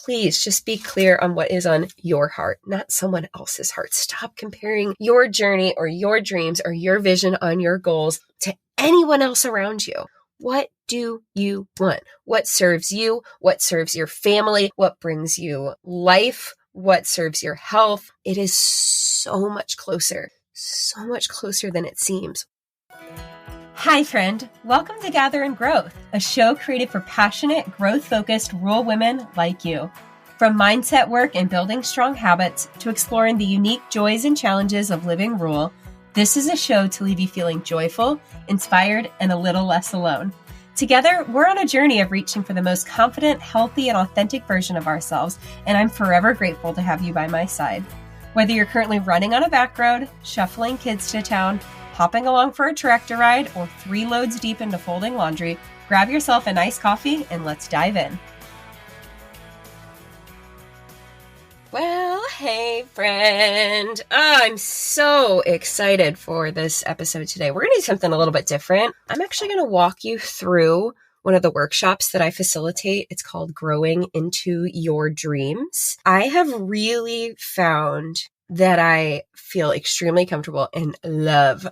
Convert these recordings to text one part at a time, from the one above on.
please just be clear on what is on your heart, not someone else's heart. Stop comparing your journey or your dreams or your vision on your goals to anyone else around you. What do you want? What serves you? What serves your family? What brings you life? What serves your health? It is so much closer than it seems. Hi, friend. Welcome to Gather and Growth, a show created for passionate, growth-focused rural women like you. From mindset work and building strong habits to exploring the unique joys and challenges of living rural, this is a show to leave you feeling joyful, inspired, and a little less alone. Together, we're on a journey of reaching for the most confident, healthy, and authentic version of ourselves, and I'm forever grateful to have you by my side. Whether you're currently running on a back road, shuffling kids to town, hopping along for a tractor ride, or 3 loads deep into folding laundry, grab yourself a nice coffee and let's dive in. Well, hey, friend. I'm so excited for this episode today. We're going to do something a little bit different. I'm actually going to walk you through one of the workshops that I facilitate. It's called Growing into Your Dreams. I have really found that I feel extremely comfortable and love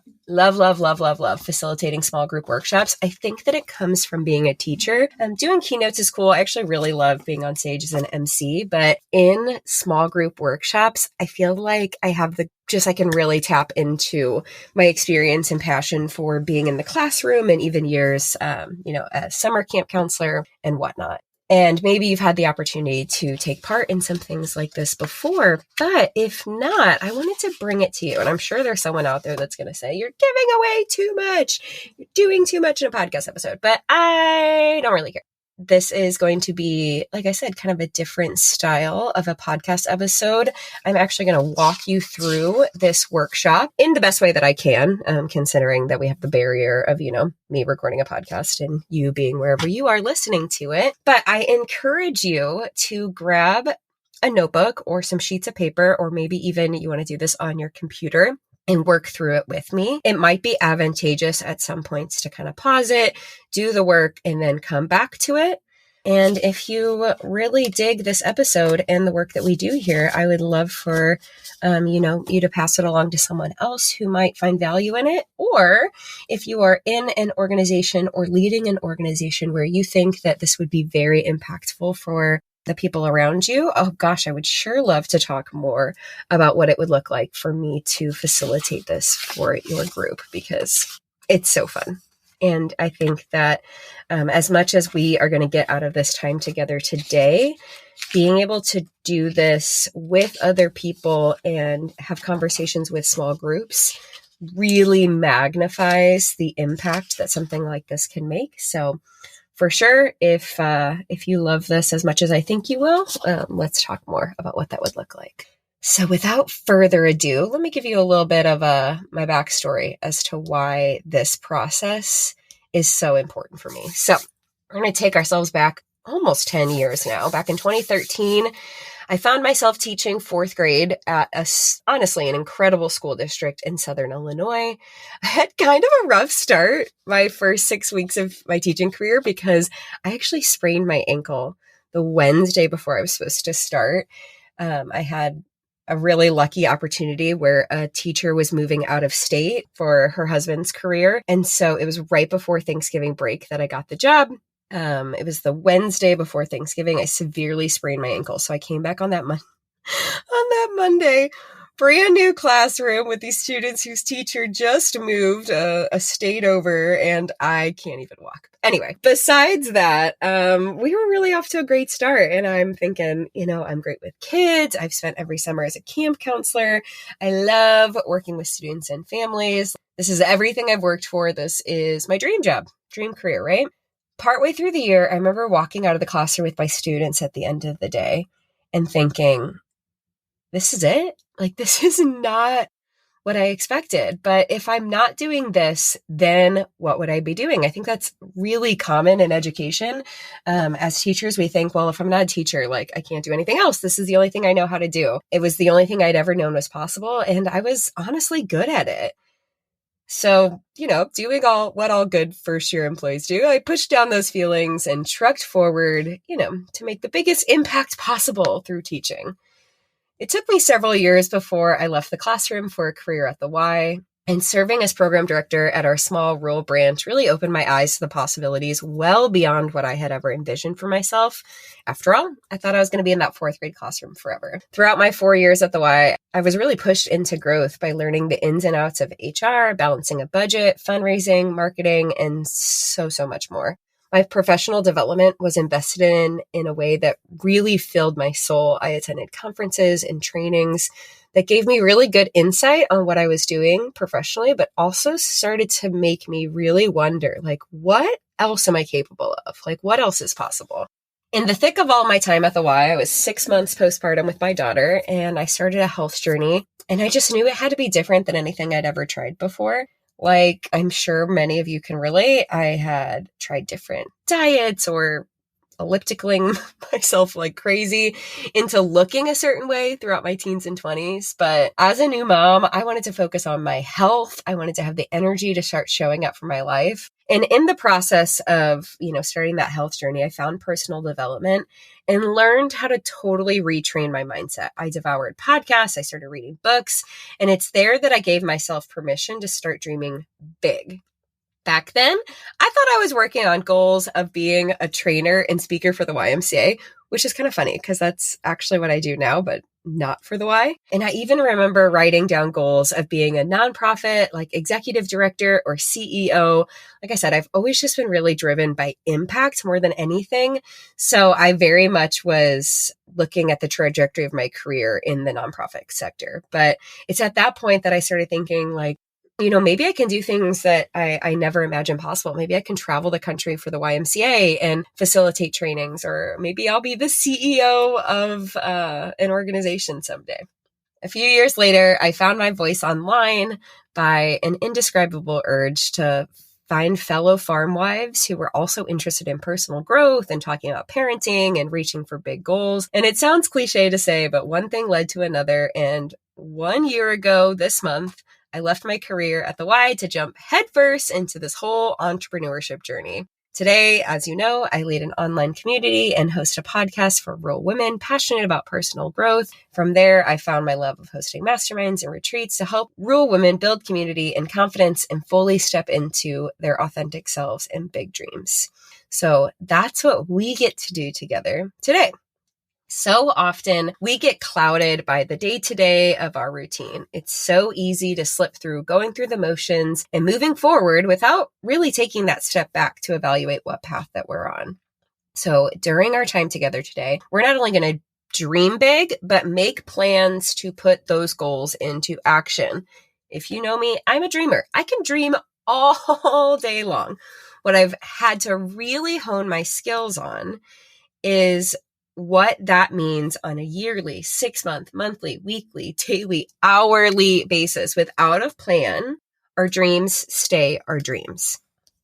facilitating small group workshops. I think that it comes from being a teacher. Doing keynotes is cool. I actually really love being on stage as an MC, but in small group workshops, I feel like I have I can really tap into my experience and passion for being in the classroom and even years, as summer camp counselor and whatnot. And maybe you've had the opportunity to take part in some things like this before, but if not, I wanted to bring it to you. And I'm sure there's someone out there that's going to say, you're giving away too much, you're doing too much in a podcast episode, but I don't really care. This is going to be, like I said, kind of a different style of a podcast episode. I'm actually going to walk you through this workshop in the best way that I can, considering that we have the barrier of, me recording a podcast and you being wherever you are listening to it. But I encourage you to grab a notebook or some sheets of paper, or maybe even you want to do this on your computer and work through it with me. It might be advantageous at some points to kind of pause it, do the work, and then come back to it. And if you really dig this episode and the work that we do here, I would love for, you to pass it along to someone else who might find value in it. Or if you are in an organization or leading an organization where you think that this would be very impactful for the people around you, oh gosh, I would sure love to talk more about what it would look like for me to facilitate this for your group, because it's so fun. And I think that as much as we are going to get out of this time together today, being able to do this with other people and have conversations with small groups really magnifies the impact that something like this can make. So for sure, if you love this as much as I think you will, let's talk more about what that would look like. So without further ado, let me give you a little bit of my backstory as to why this process is so important for me. So we're going to take ourselves back almost 10 years now. Back in 2013, I found myself teaching 4th grade at honestly, an incredible school district in Southern Illinois. I had kind of a rough start my first 6 weeks of my teaching career because I actually sprained my ankle the Wednesday before I was supposed to start. I had a really lucky opportunity where a teacher was moving out of state for her husband's career. And so it was right before Thanksgiving break that I got the job. It was the Wednesday before Thanksgiving. I severely sprained my ankle. So I came back on that Monday, brand new classroom with these students whose teacher just moved a state over, and I can't even walk. Anyway, besides that, we were really off to a great start. And I'm thinking, I'm great with kids. I've spent every summer as a camp counselor. I love working with students and families. This is everything I've worked for. This is my dream job, dream career, right? Partway through the year, I remember walking out of the classroom with my students at the end of the day and thinking, this is it? Like, this is not what I expected. But if I'm not doing this, then what would I be doing? I think that's really common in education. As teachers, we think, well, if I'm not a teacher, like, I can't do anything else. This is the only thing I know how to do. It was the only thing I'd ever known was possible. And I was honestly good at it. So, doing what all good first year employees do, I pushed down those feelings and trucked forward, to make the biggest impact possible through teaching. It took me several years before I left the classroom for a career at the Y. And serving as program director at our small rural branch really opened my eyes to the possibilities well beyond what I had ever envisioned for myself. After all, I thought I was going to be in that fourth grade classroom forever. Throughout my 4 years at the Y, I was really pushed into growth by learning the ins and outs of HR, balancing a budget, fundraising, marketing, and so much more. My professional development was invested in a way that really filled my soul. I attended conferences and trainings that gave me really good insight on what I was doing professionally, but also started to make me really wonder, what else am I capable of? What else is possible? In the thick of all my time at the Y, I was 6 months postpartum with my daughter, and I started a health journey, and I just knew it had to be different than anything I'd ever tried before. I'm sure many of you can relate, I had tried different diets or ellipticaling myself like crazy into looking a certain way throughout my teens and 20s. But as a new mom, I wanted to focus on my health. I wanted to have the energy to start showing up for my life. And in the process of, starting that health journey, I found personal development and learned how to totally retrain my mindset. I devoured podcasts, I started reading books, and it's there that I gave myself permission to start dreaming big. Back then, I thought I was working on goals of being a trainer and speaker for the YMCA, which is kind of funny because that's actually what I do now, but not for the Y. And I even remember writing down goals of being a nonprofit, like executive director or CEO. Like I said, I've always just been really driven by impact more than anything. So I very much was looking at the trajectory of my career in the nonprofit sector. But it's at that point that I started thinking maybe I can do things that I never imagined possible. Maybe I can travel the country for the YMCA and facilitate trainings, or maybe I'll be the CEO of an organization someday. A few years later, I found my voice online by an indescribable urge to find fellow farm wives who were also interested in personal growth and talking about parenting and reaching for big goals. And it sounds cliche to say, but one thing led to another. And 1 year ago this month, I left my career at the Y to jump headfirst into this whole entrepreneurship journey. Today, as you know, I lead an online community and host a podcast for rural women passionate about personal growth. From there, I found my love of hosting masterminds and retreats to help rural women build community and confidence and fully step into their authentic selves and big dreams. So that's what we get to do together today. So often we get clouded by the day-to-day of our routine. It's so easy to slip through going through the motions and moving forward without really taking that step back to evaluate what path that we're on. So during our time together today, we're not only going to dream big, but make plans to put those goals into action. If you know me, I'm a dreamer. I can dream all day long. What I've had to really hone my skills on is what that means on a yearly, 6-month, monthly, weekly, daily, hourly basis. Without a plan, our dreams stay our dreams.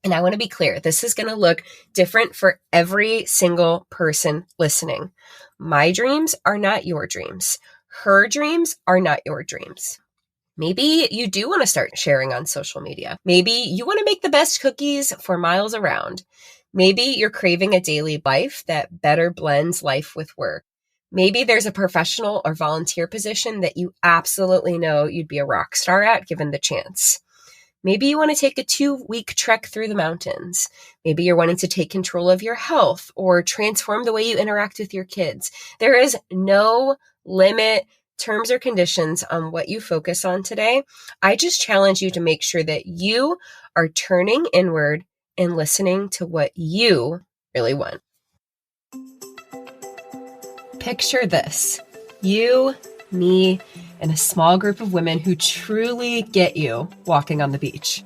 And I want to be clear, this is going to look different for every single person listening. My dreams are not your dreams. Her dreams are not your dreams. Maybe you do want to start sharing on social media. Maybe you want to make the best cookies for miles around. Maybe you're craving a daily life that better blends life with work. Maybe there's a professional or volunteer position that you absolutely know you'd be a rock star at given the chance. Maybe you want to take a 2-week trek through the mountains. Maybe you're wanting to take control of your health or transform the way you interact with your kids. There is no limit, terms or conditions on what you focus on today. I just challenge you to make sure that you are turning inward and listening to what you really want. Picture this: you, me, and a small group of women who truly get you walking on the beach.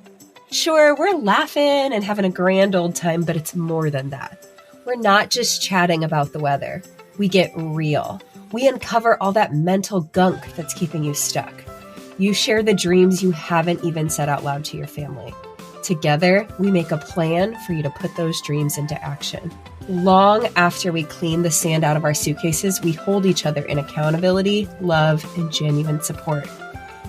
Sure, we're laughing and having a grand old time, but it's more than that. We're not just chatting about the weather. We get real. We uncover all that mental gunk that's keeping you stuck. You share the dreams you haven't even said out loud to your family. Together, we make a plan for you to put those dreams into action. Long after we clean the sand out of our suitcases, we hold each other in accountability, love, and genuine support.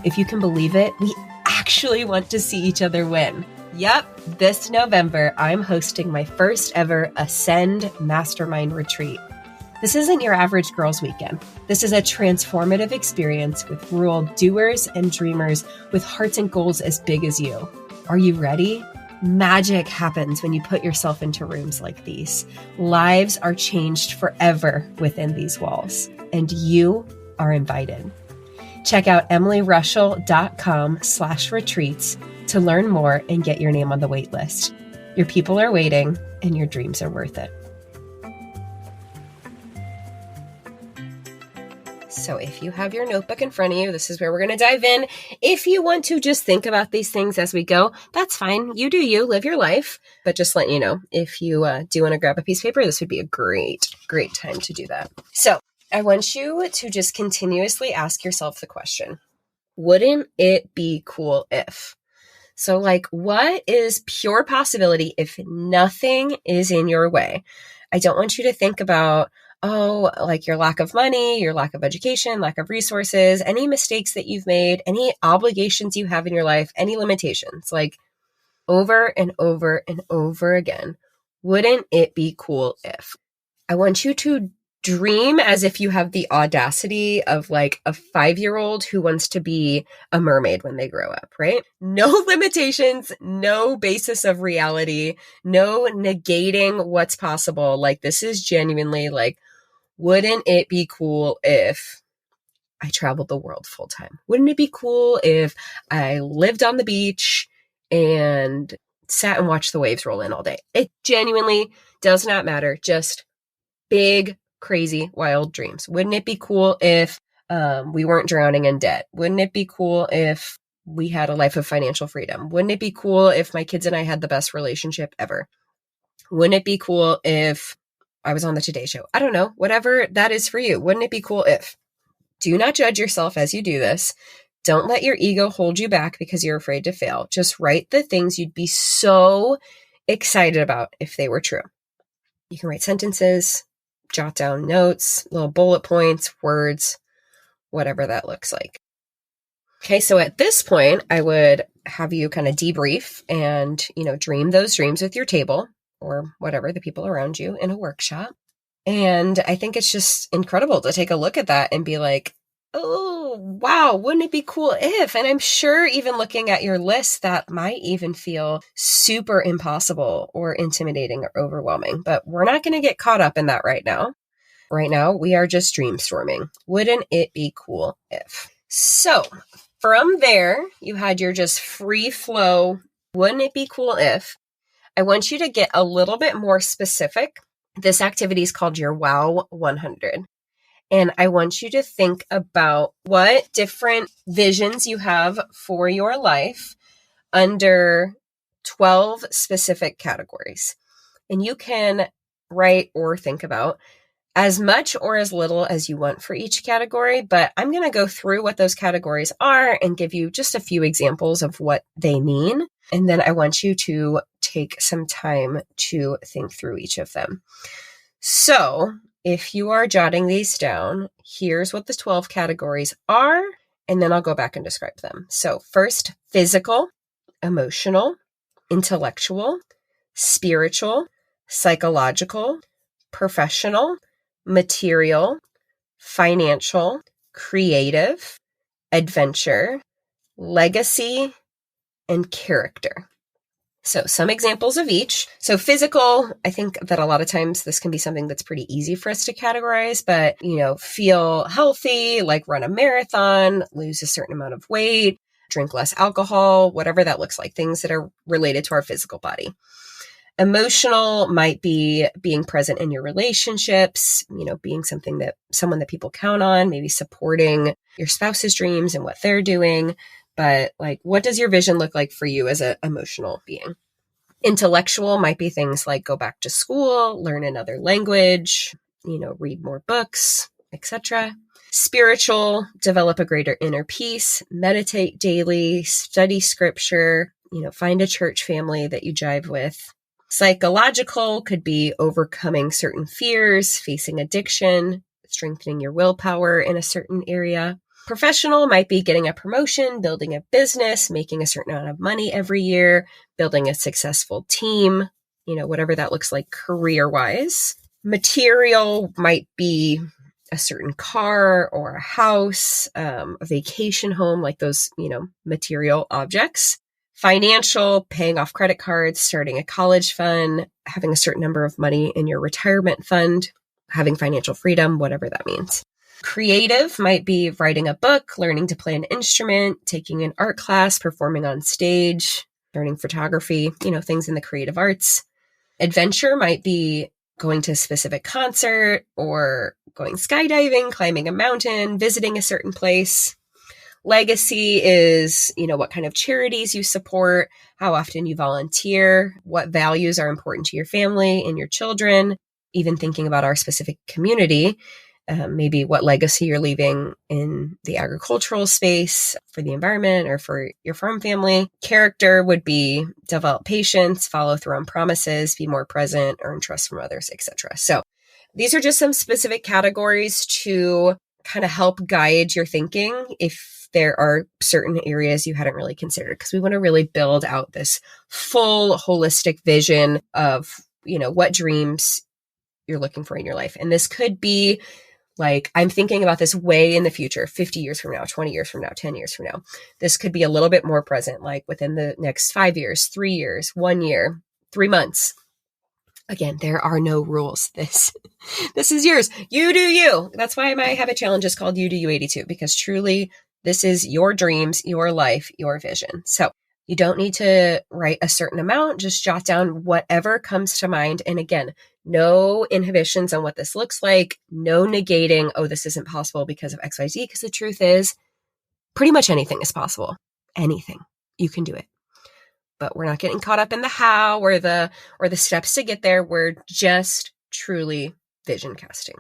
If you can believe it, we actually want to see each other win. Yep, this November, I'm hosting my first ever Ascend Mastermind Retreat. This isn't your average girls' weekend. This is a transformative experience with rural doers and dreamers with hearts and goals as big as you. Are you ready? Magic happens when you put yourself into rooms like these. Lives are changed forever within these walls, and you are invited. Check out emilyrushell.com/retreats to learn more and get your name on the wait list. Your people are waiting, and your dreams are worth it. So if you have your notebook in front of you, this is where we're going to dive in. If you want to just think about these things as we go, that's fine. You do you, live your life. But just letting you know, if you do want to grab a piece of paper, this would be a great time to do that. So I want you to just continuously ask yourself the question, wouldn't it be cool if? So what is pure possibility if nothing is in your way? I don't want you to think about, your lack of money, your lack of education, lack of resources, any mistakes that you've made, any obligations you have in your life, any limitations, over and over and over again. Wouldn't it be cool if? I want you to dream as if you have the audacity of a 5-year-old who wants to be a mermaid when they grow up, right? No limitations, no basis of reality, no negating what's possible. This is genuinely wouldn't it be cool if I traveled the world full time? Wouldn't it be cool if I lived on the beach and sat and watched the waves roll in all day? It genuinely does not matter. Just big, crazy, wild dreams. Wouldn't it be cool if we weren't drowning in debt? Wouldn't it be cool if we had a life of financial freedom? Wouldn't it be cool if my kids and I had the best relationship ever? Wouldn't it be cool if I was on the Today Show? I don't know, whatever that is for you. Wouldn't it be cool if? Do not judge yourself as you do this. Don't let your ego hold you back because you're afraid to fail. Just write the things you'd be so excited about if they were true. You can write sentences, jot down notes, little bullet points, words, whatever that looks like. Okay, so at this point, I would have you kind of debrief and, dream those dreams with your table or whatever, the people around you in a workshop. And I think it's just incredible to take a look at that and be like, oh, wow, wouldn't it be cool if? And I'm sure even looking at your list, that might even feel super impossible or intimidating or overwhelming. But we're not going to get caught up in that right now. Right now, we are just dreamstorming. Wouldn't it be cool if? So from there, you had your just free flow. Wouldn't it be cool if? I want you to get a little bit more specific. This activity is called your Wow 100. And I want you to think about what different visions you have for your life under 12 specific categories. And you can write or think about as much or as little as you want for each category, but I'm going to go through what those categories are and give you just a few examples of what they mean. And then I want you to take some time to think through each of them. So if you are jotting these down, here's what the 12 categories are, and then I'll go back and describe them. So first, physical, emotional, intellectual, spiritual, psychological, professional, material, financial, creative, adventure, legacy, and character. So some examples of each. So physical, I think that a lot of times this can be something that's pretty easy for us to categorize, but, feel healthy, run a marathon, lose a certain amount of weight, drink less alcohol, whatever that looks like, things that are related to our physical body. Emotional might be being present in your relationships, being someone that people count on, maybe supporting your spouse's dreams and what they're doing. But what does your vision look like for you as an emotional being? Intellectual might be things like go back to school, learn another language, read more books, etc. Spiritual, develop a greater inner peace, meditate daily, study scripture, find a church family that you jive with. Psychological could be overcoming certain fears, facing addiction, strengthening your willpower in a certain area. Professional might be getting a promotion, building a business, making a certain amount of money every year, building a successful team, whatever that looks like career-wise. Material might be a certain car or a house, a vacation home, like those, material objects. Financial, paying off credit cards, starting a college fund, having a certain number of money in your retirement fund, having financial freedom, whatever that means. Creative might be writing a book, learning to play an instrument, taking an art class, performing on stage, learning photography, things in the creative arts. Adventure might be going to a specific concert or going skydiving, climbing a mountain, visiting a certain place. Legacy is, what kind of charities you support, how often you volunteer, what values are important to your family and your children, even thinking about our specific community, maybe what legacy you're leaving in the agricultural space for the environment or for your farm family. Character would be develop patience, follow through on promises, be more present, earn trust from others, etc. So these are just some specific categories to kind of help guide your thinking if there are certain areas you hadn't really considered, because we want to really build out this full holistic vision of, what dreams you're looking for in your life. And this could be like, I'm thinking about this way in the future, 50 years from now, 20 years from now, 10 years from now. This could be a little bit more present, like within the next 5 years, 3 years, 1 year, 3 months. Again, there are no rules. This is yours. You do you. That's why my habit challenge is called You Do You 82, because truly this is your dreams, your life, your vision. So you don't need to write a certain amount. Just jot down whatever comes to mind. And again, no inhibitions on what this looks like. No negating, oh, this isn't possible because of XYZ. Because the truth is, pretty much anything is possible. Anything. You can do it. But we're not getting caught up in the how or the steps to get there. We're just truly vision casting.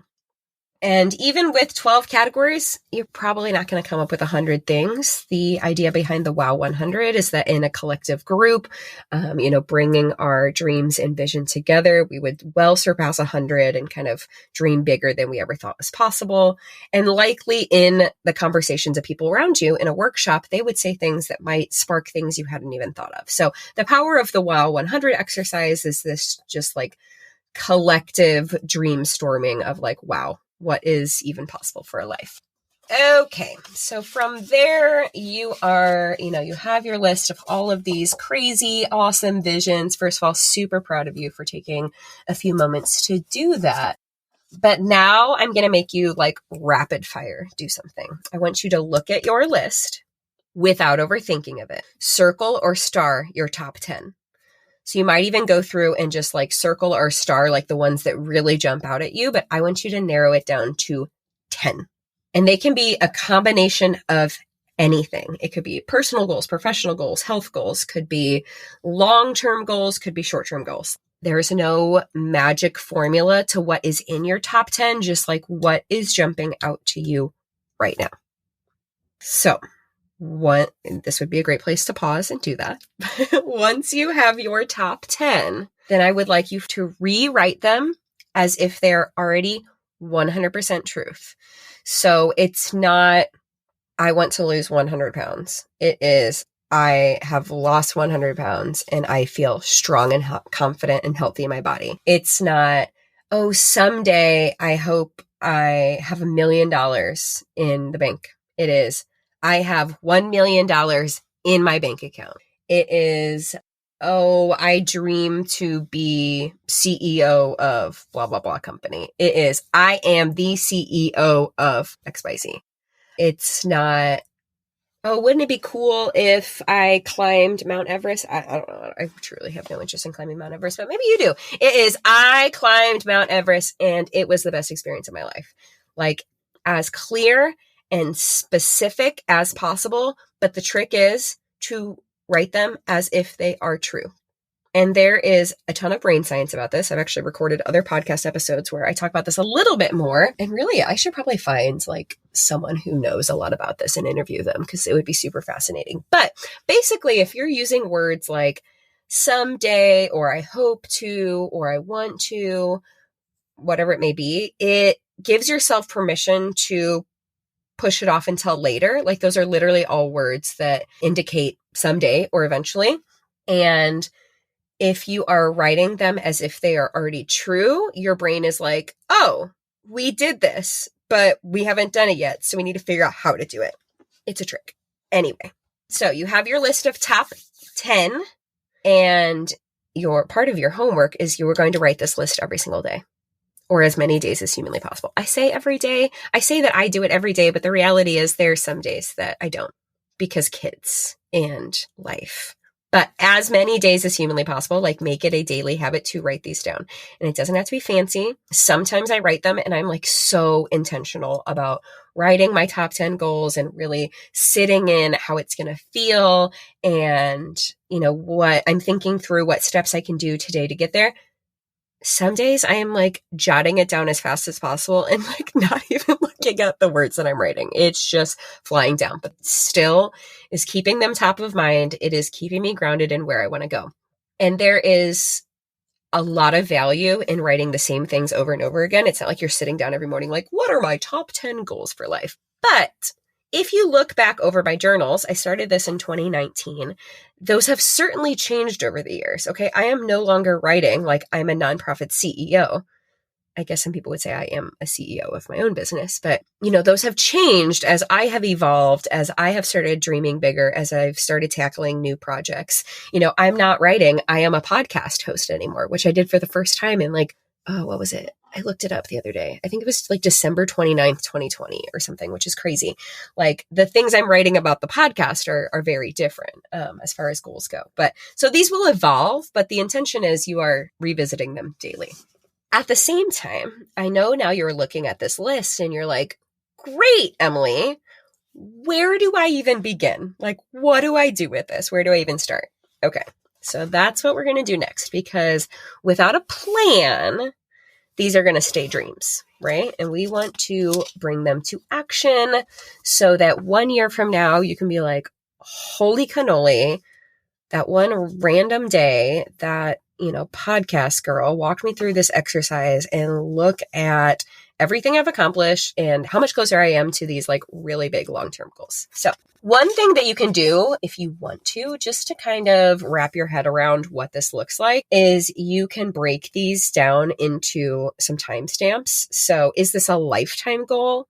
And even with 12 categories, you're probably not going to come up with 100 things. The idea behind the WOW 100 is that in a collective group, bringing our dreams and vision together, we would well surpass 100 and kind of dream bigger than we ever thought was possible. And likely in the conversations of people around you in a workshop, they would say things that might spark things you hadn't even thought of. So the power of the WOW 100 exercise is this just like collective dream storming of like, wow, what is even possible for a life? Okay, so from there, you have your list of all of these crazy, awesome visions. First of all, super proud of you for taking a few moments to do that. But now I'm going to make you like rapid fire do something. I want you to look at your list without overthinking of it. Circle or star your top 10. So you might even go through and just like circle or star like the ones that really jump out at you, but I want you to narrow it down to 10. And they can be a combination of anything. It could be personal goals, professional goals, health goals, could be long-term goals, could be short-term goals. There's no magic formula to what is in your top 10, just like what is jumping out to you right now. So this would be a great place to pause and do that. Once you have your top 10, then I would like you to rewrite them as if they're already 100% truth. So it's not, I want to lose 100 pounds. It is, I have lost 100 pounds and I feel strong and confident and healthy in my body. It's not, oh, someday I hope I have $1 million in the bank. It is, I have $1 million in my bank account. It is, oh, I dream to be CEO of blah, blah, blah company. It is, I am the CEO of XYZ. It's not, oh, wouldn't it be cool if I climbed Mount Everest? I don't know. I truly have no interest in climbing Mount Everest, but maybe you do. It is, I climbed Mount Everest and it was the best experience of my life. Like, as clear and specific as possible, but the trick is to write them as if they are true. And there is a ton of brain science about this. I've actually recorded other podcast episodes where I talk about this a little bit more. And really, I should probably find like someone who knows a lot about this and interview them because it would be super fascinating. But basically, if you're using words like someday, or I hope to, or I want to, whatever it may be, it gives yourself permission to push it off until later. Like those are literally all words that indicate someday or eventually. And if you are writing them as if they are already true, your brain is like, oh, we did this, but we haven't done it yet. So we need to figure out how to do it. It's a trick. Anyway, so you have your list of top 10, and your part of your homework is you are going to write this list every single day, or as many days as humanly possible. I say every day. I say that I do it every day, but the reality is there are some days that I don't because kids and life. But as many days as humanly possible, like make it a daily habit to write these down. And it doesn't have to be fancy. Sometimes I write them and I'm like so intentional about writing my top 10 goals and really sitting in how it's going to feel and, you know, what I'm thinking through, what steps I can do today to get there. Some days I am like jotting it down as fast as possible and like not even looking at the words that I'm writing. It's just flying down, but still is keeping them top of mind. It is keeping me grounded in where I want to go. And there is a lot of value in writing the same things over and over again. It's not like you're sitting down every morning like, what are my top 10 goals for life? But if you look back over my journals, I started this in 2019. Those have certainly changed over the years. Okay. I am no longer writing like I'm a nonprofit CEO. I guess some people would say I am a CEO of my own business, but you know, those have changed as I have evolved, as I have started dreaming bigger, as I've started tackling new projects. You know, I'm not writing, I am a podcast host anymore, which I did for the first time in like, oh, what was it? I looked it up the other day. I think it was like December 29th, 2020 or something, which is crazy. Like the things I'm writing about the podcast are very different as far as goals go. But so these will evolve, but the intention is you are revisiting them daily. At the same time, I know now you're looking at this list and you're like, great, Emily, where do I even begin? Like, what do I do with this? Where do I even start? Okay. So that's what we're going to do next, because without a plan, these are going to stay dreams, right? And we want to bring them to action so that 1 year from now, you can be like, holy cannoli, that one random day that, you know, podcast girl walked me through this exercise and look at everything I've accomplished and how much closer I am to these like really big long-term goals. So one thing that you can do if you want to, just to kind of wrap your head around what this looks like, is you can break these down into some timestamps. So is this a lifetime goal?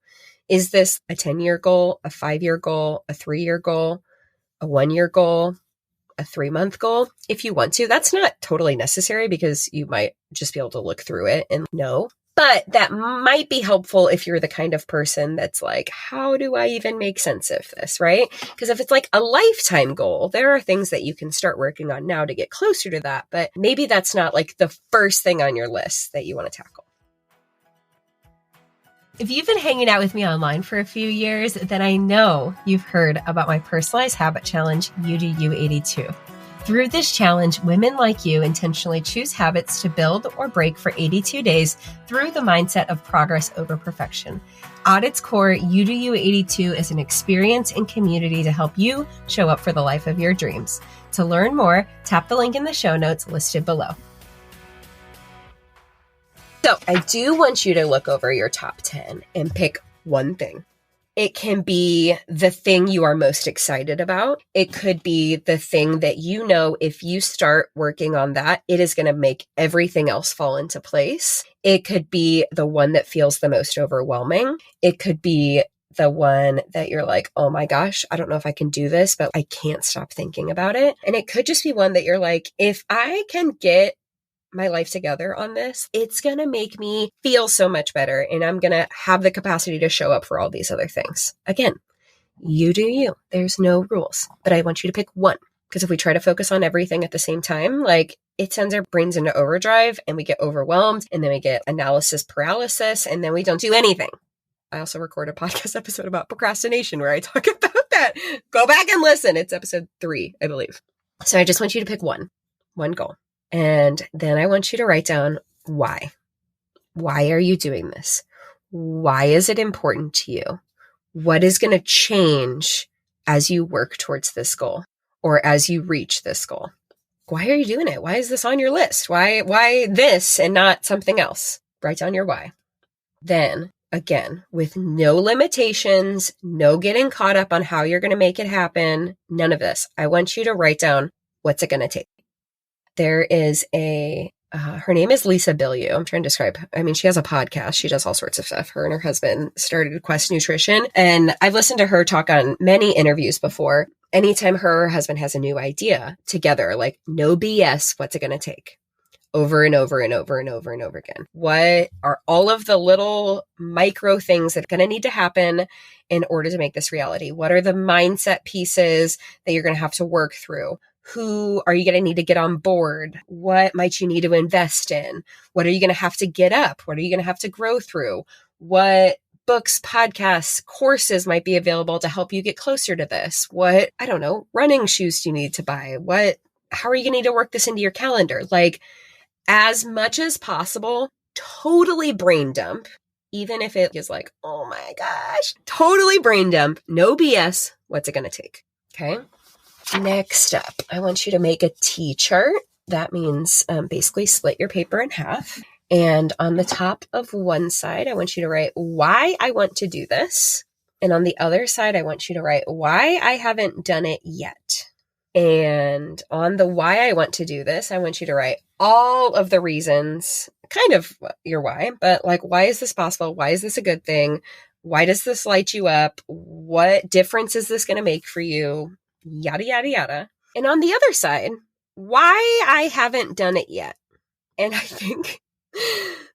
Is this a 10-year goal, a 5-year goal, a 3-year goal, a 1-year goal, a 3-month goal? If you want to, that's not totally necessary because you might just be able to look through it and know. But that might be helpful if you're the kind of person that's like, how do I even make sense of this, right? Because if it's like a lifetime goal, there are things that you can start working on now to get closer to that. But maybe that's not like the first thing on your list that you want to tackle. If you've been hanging out with me online for a few years, then I know you've heard about my personalized habit challenge, You Do You 82. Through this challenge, women like you intentionally choose habits to build or break for 82 days through the mindset of progress over perfection. At its core, You Do You 82 is an experience and community to help you show up for the life of your dreams. To learn more, tap the link in the show notes listed below. So I do want you to look over your top 10 and pick one thing. It can be the thing you are most excited about. It could be the thing that you know if you start working on that, it is going to make everything else fall into place. It could be the one that feels the most overwhelming. It could be the one that you're like, oh my gosh, I don't know if I can do this, but I can't stop thinking about it. And it could just be one that you're like, if I can get my life together on this, it's going to make me feel so much better. And I'm going to have the capacity to show up for all these other things. Again, you do you. There's no rules, but I want you to pick one. Because if we try to focus on everything at the same time, like it sends our brains into overdrive and we get overwhelmed and then we get analysis paralysis and then we don't do anything. I also record a podcast episode about procrastination where I talk about that. Go back and listen. It's episode 3, I believe. So I just want you to pick one goal. And then I want you to write down why. Why are you doing this? Why is it important to you? What is going to change as you work towards this goal or as you reach this goal? Why are you doing it? Why is this on your list? Why this and not something else? Write down your why. Then again, with no limitations, no getting caught up on how you're going to make it happen, none of this. I want you to write down, what's it going to take? There is her name is Lisa Bilyeu. I'm trying to describe. I mean, she has a podcast. She does all sorts of stuff. Her and her husband started Quest Nutrition. And I've listened to her talk on many interviews before. Anytime her husband has a new idea together, like no BS, what's it going to take? Over and over and over and over and over again. What are all of the little micro things that are going to need to happen in order to make this reality? What are the mindset pieces that you're going to have to work through? Who are you going to need to get on board? What might you need to invest in? What are you going to have to get up? What are you going to have to grow through? What books, podcasts, courses might be available to help you get closer to this? What, I don't know, running shoes do you need to buy? How are you going to need to work this into your calendar? Like, as much as possible, totally brain dump, even if it is like, oh my gosh, totally brain dump, no BS, what's it going to take? Okay. Next up, I want you to make a T chart. That means basically split your paper in half. And on the top of one side, I want you to write why I want to do this. And on the other side, I want you to write why I haven't done it yet. And on the why I want to do this, I want you to write all of the reasons, kind of your why, but like, why is this possible? Why is this a good thing? Why does this light you up? What difference is this going to make for you? Yada, yada, yada. And on the other side, why I haven't done it yet. And I think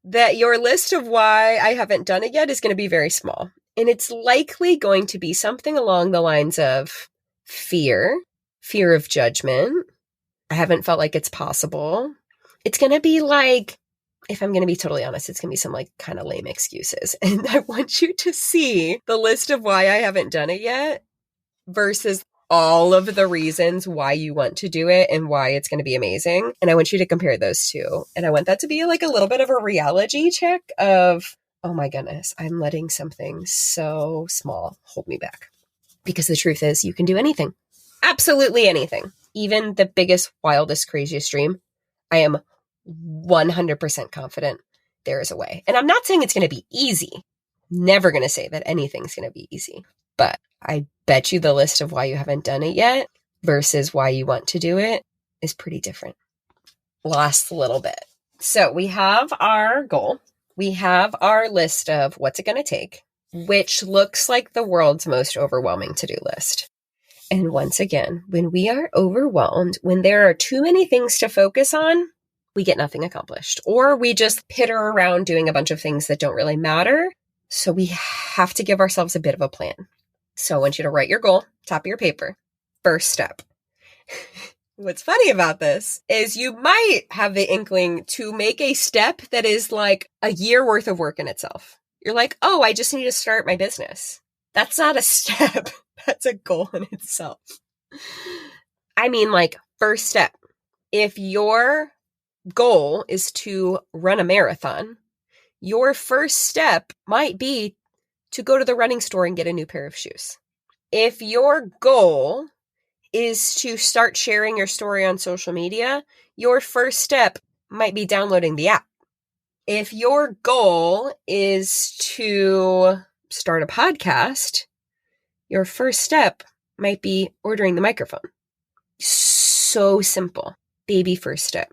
that your list of why I haven't done it yet is going to be very small. And it's likely going to be something along the lines of fear of judgment. I haven't felt like it's possible. It's going to be like, if I'm going to be totally honest, it's going to be some like kind of lame excuses. And I want you to see the list of why I haven't done it yet versus all of the reasons why you want to do it and why it's going to be amazing. And I want you to compare those two. And I want that to be like a little bit of a reality check of, oh my goodness, I'm letting something so small hold me back. Because the truth is, you can do anything. Absolutely anything. Even the biggest, wildest, craziest dream. I am 100% confident there is a way. And I'm not saying it's going to be easy. Never going to say that anything's going to be easy. But I bet you the list of why you haven't done it yet versus why you want to do it is pretty different. Last little bit. So we have our goal. We have our list of what's it going to take, which looks like the world's most overwhelming to-do list. And once again, when we are overwhelmed, when there are too many things to focus on, we get nothing accomplished. Or we just pitter around doing a bunch of things that don't really matter. So we have to give ourselves a bit of a plan. So I want you to write your goal, top of your paper. First step. What's funny about this is you might have the inkling to make a step that is like a year worth of work in itself. You're like, oh, I just need to start my business. That's not a step. That's a goal in itself. I mean, like, first step. If your goal is to run a marathon, your first step might be to go to the running store and get a new pair of shoes. If your goal is to start sharing your story on social media, your first step might be downloading the app. If your goal is to start a podcast, your first step might be ordering the microphone. So simple. Baby first step.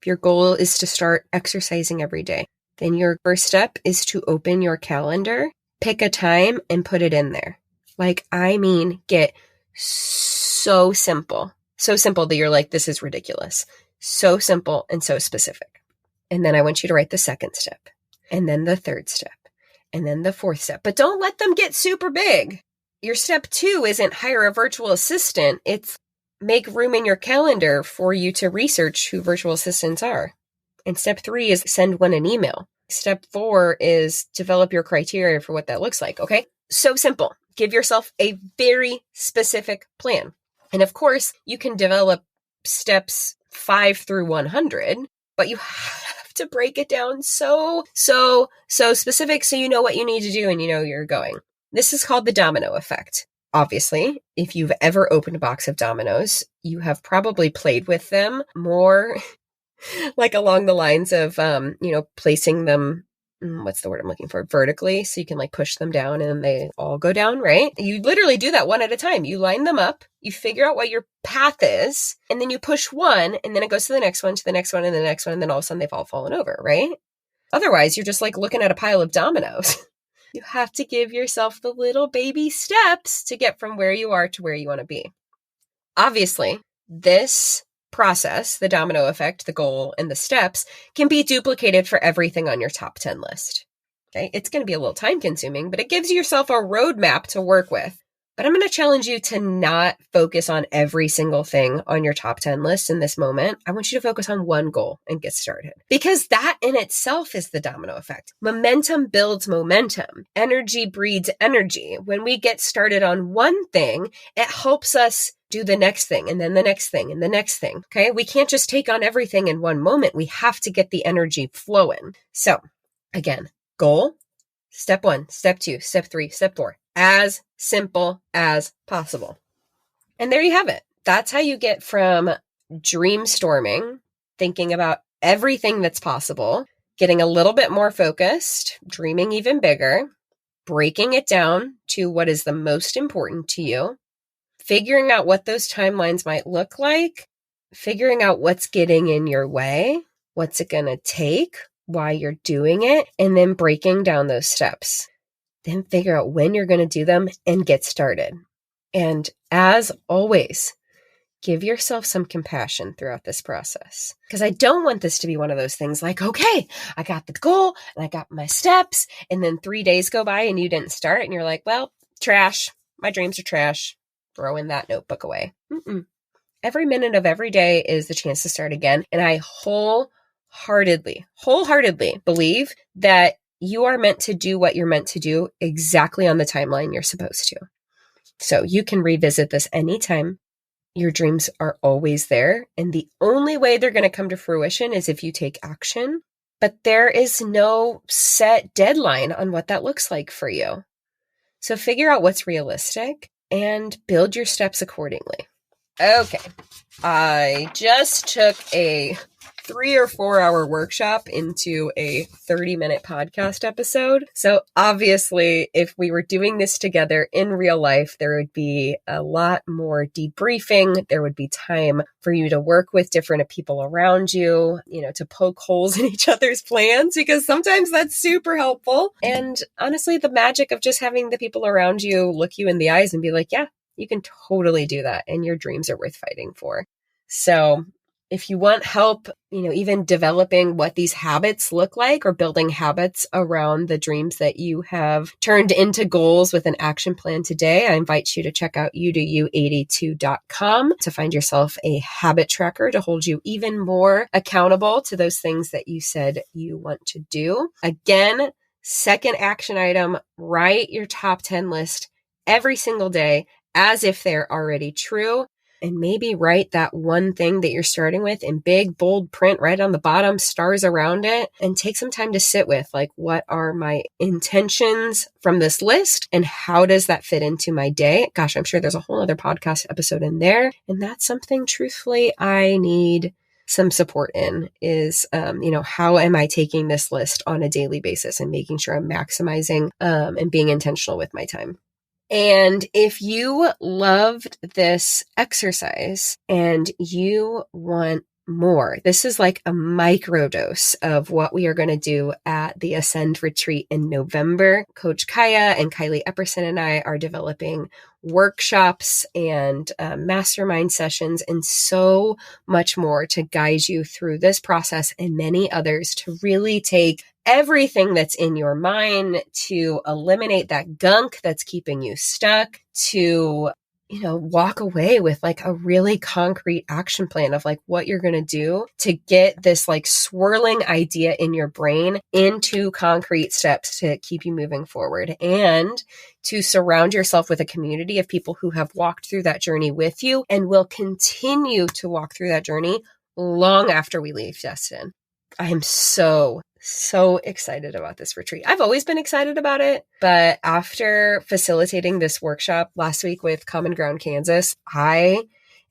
If your goal is to start exercising every day, then your first step is to open your calendar, pick a time, and put it in there. Like, I mean, get so simple. So simple that you're like, this is ridiculous. So simple and so specific. And then I want you to write the second step, and then the third step, and then the fourth step. But don't let them get super big. Your step 2 isn't hire a virtual assistant. It's make room in your calendar for you to research who virtual assistants are. And step 3 is send one an email. Step 4 is develop your criteria for what that looks like. Okay. So simple. Give yourself a very specific plan. And of course, you can develop steps 5 through 100, but you have to break it down so specific so you know what you need to do and you know you're going. This is called the domino effect. Obviously, if you've ever opened a box of dominoes, you have probably played with them more like along the lines of, placing them what's the word I'm looking for? Vertically. So you can like push them down and they all go down, right? You literally do that one at a time. You line them up, you figure out what your path is, and then you push one, and then it goes to the next one, to the next one, and the next one. And then all of a sudden they've all fallen over, right? Otherwise, you're just like looking at a pile of dominoes. You have to give yourself the little baby steps to get from where you are to where you want to be. Obviously, this process, the domino effect, the goal, and the steps can be duplicated for everything on your top 10 list. Okay, it's going to be a little time consuming, but it gives yourself a roadmap to work with. But I'm going to challenge you to not focus on every single thing on your top 10 list in this moment. I want you to focus on one goal and get started, because that in itself is the domino effect. Momentum builds momentum. Energy breeds energy. When we get started on one thing, it helps us do the next thing and then the next thing and the next thing. Okay. We can't just take on everything in one moment. We have to get the energy flowing. So again, goal, step 1, step 2, step 3, step 4. As simple as possible. And there you have it. That's how you get from dream storming, thinking about everything that's possible, getting a little bit more focused, dreaming even bigger, breaking it down to what is the most important to you, figuring out what those timelines might look like, figuring out what's getting in your way, what's it going to take, why you're doing it, and then breaking down those steps. Then figure out when you're going to do them and get started. And as always, give yourself some compassion throughout this process. Because I don't want this to be one of those things like, okay, I got the goal and I got my steps, and then 3 days go by and you didn't start and you're like, well, trash. My dreams are trash. Throwing that notebook away. Every minute of every day is the chance to start again. And I wholeheartedly believe that you are meant to do what you're meant to do exactly on the timeline you're supposed to. So you can revisit this anytime. Your dreams are always there. And the only way they're going to come to fruition is if you take action. But there is no set deadline on what that looks like for you. So figure out what's realistic and build your steps accordingly. Okay. I just took a 3 or 4 hour workshop into a 30-minute podcast episode. So obviously, if we were doing this together in real life, there would be a lot more debriefing. There would be time for you to work with different people around you, to poke holes in each other's plans, because sometimes that's super helpful. And honestly, the magic of just having the people around you look you in the eyes and be like, yeah, you can totally do that. And your dreams are worth fighting for. So if you want help, even developing what these habits look like or building habits around the dreams that you have turned into goals with an action plan today, I invite you to check out you2you82.com to find yourself a habit tracker to hold you even more accountable to those things that you said you want to do. Again, second action item, write your top 10 list every single day as if they're already true. And maybe write that one thing that you're starting with in big, bold print right on the bottom, stars around it, and take some time to sit with, like, what are my intentions from this list and how does that fit into my day? Gosh, I'm sure there's a whole other podcast episode in there. And that's something, truthfully, I need some support in is, how am I taking this list on a daily basis and making sure I'm maximizing and being intentional with my time. And if you loved this exercise and you want more, this is like a microdose of what we are going to do at the Ascend Retreat in November. Coach Kaya and Kylie Epperson and I are developing workshops and mastermind sessions and so much more to guide you through this process and many others to really take everything that's in your mind, to eliminate that gunk that's keeping you stuck, to, walk away with like a really concrete action plan of like what you're going to do to get this like swirling idea in your brain into concrete steps to keep you moving forward, and to surround yourself with a community of people who have walked through that journey with you and will continue to walk through that journey long after we leave Destin. I am so excited about this retreat. I've always been excited about it, but after facilitating this workshop last week with Common Ground Kansas, I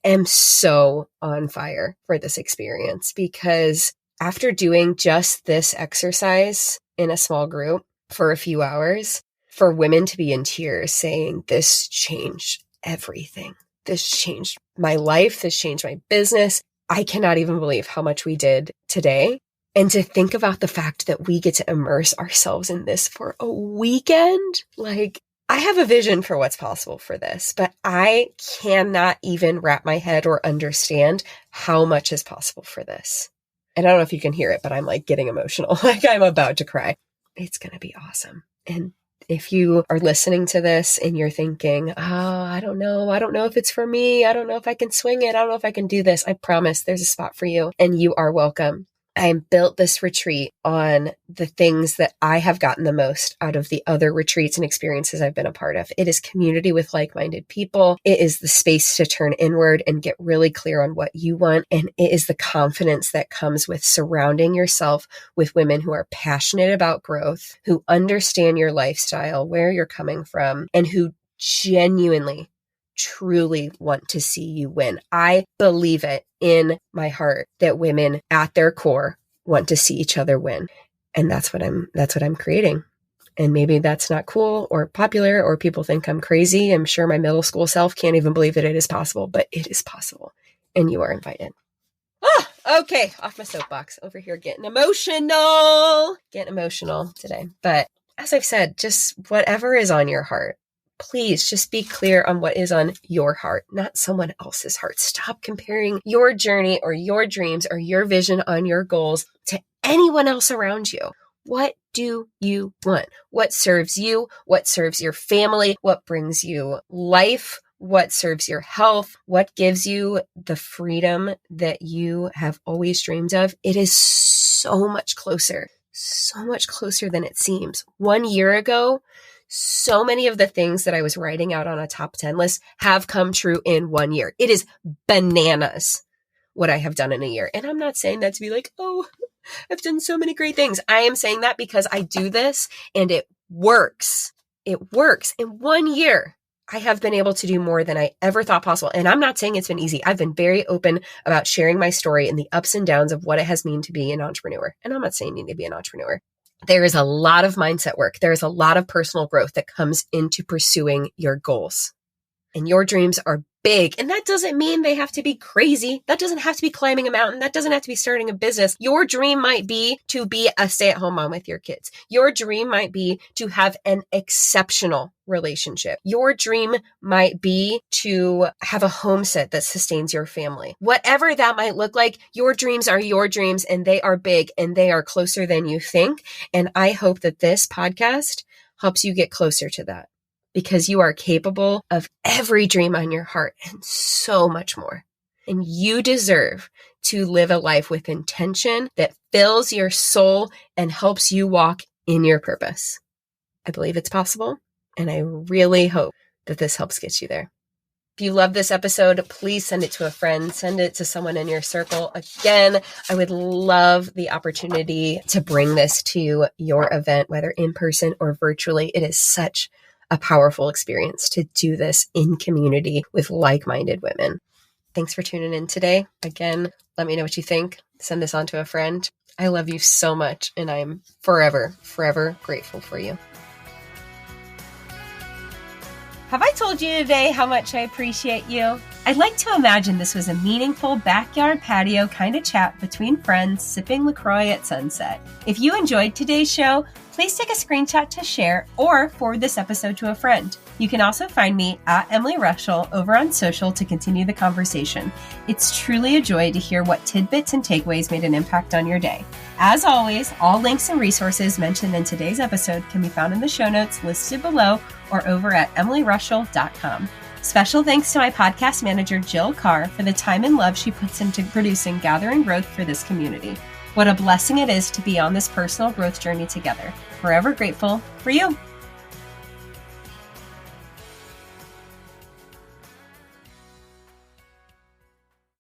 am so on fire for this experience, because after doing just this exercise in a small group for a few hours for women to be in tears saying, this changed everything. This changed my life. This changed my business. I cannot even believe how much we did today. And to think about the fact that we get to immerse ourselves in this for a weekend, like, I have a vision for what's possible for this, but I cannot even wrap my head or understand how much is possible for this. And I don't know if you can hear it, but I'm like getting emotional. Like I'm about to cry. It's going to be awesome. And if you are listening to this and you're thinking, I don't know if it's for me. I don't know if I can swing it. I don't know if I can do this. I promise there's a spot for you and you are welcome. I built this retreat on the things that I have gotten the most out of the other retreats and experiences I've been a part of. It is community with like-minded people. It is the space to turn inward and get really clear on what you want. And it is the confidence that comes with surrounding yourself with women who are passionate about growth, who understand your lifestyle, where you're coming from, and who genuinely truly want to see you win. I believe it in my heart that women at their core want to see each other win. And that's what I'm creating. And maybe that's not cool or popular or people think I'm crazy. I'm sure my middle school self can't even believe that it is possible, but it is possible. And you are invited. Okay. Off my soapbox over here, getting emotional today. But as I've said, just whatever is on your heart, please just be clear on what is on your heart, not someone else's heart. Stop comparing your journey or your dreams or your vision on your goals to anyone else around you. What do you want? What serves you? What serves your family? What brings you life? What serves your health? What gives you the freedom that you have always dreamed of? It is so much closer than it seems. 1 year ago, so many of the things that I was writing out on a top 10 list have come true in 1 year. It is bananas what I have done in a year. And I'm not saying that to be like, oh, I've done so many great things. I am saying that because I do this and it works. It works. In 1 year, I have been able to do more than I ever thought possible. And I'm not saying it's been easy. I've been very open about sharing my story and the ups and downs of what it has meant to be an entrepreneur. And I'm not saying you need to be an entrepreneur. There is a lot of mindset work. There is a lot of personal growth that comes into pursuing your goals. And your dreams are big. And that doesn't mean they have to be crazy. That doesn't have to be climbing a mountain. That doesn't have to be starting a business. Your dream might be to be a stay-at-home mom with your kids. Your dream might be to have an exceptional relationship. Your dream might be to have a homestead that sustains your family. Whatever that might look like, your dreams are your dreams and they are big and they are closer than you think. And I hope that this podcast helps you get closer to that, because you are capable of every dream on your heart and so much more. And you deserve to live a life with intention that fills your soul and helps you walk in your purpose. I believe it's possible, and I really hope that this helps get you there. If you love this episode, please send it to a friend, send it to someone in your circle. Again, I would love the opportunity to bring this to your event, whether in person or virtually. It is such a powerful experience to do this in community with like-minded women. Thanks for tuning in today. Again, let me know what you think. Send this on to a friend. I love you so much, and I'm forever, forever grateful for you. Have I told you today how much I appreciate you? I'd like to imagine this was a meaningful backyard patio kind of chat between friends sipping LaCroix at sunset. If you enjoyed today's show, please take a screenshot to share or forward this episode to a friend. You can also find me at Emily Rushell over on social to continue the conversation. It's truly a joy to hear what tidbits and takeaways made an impact on your day. As always, all links and resources mentioned in today's episode can be found in the show notes listed below or over at emilyrushell.com. Special thanks to my podcast manager, Jill Carr, for the time and love she puts into producing Gather and Growth for this community. What a blessing it is to be on this personal growth journey together. Forever grateful for you.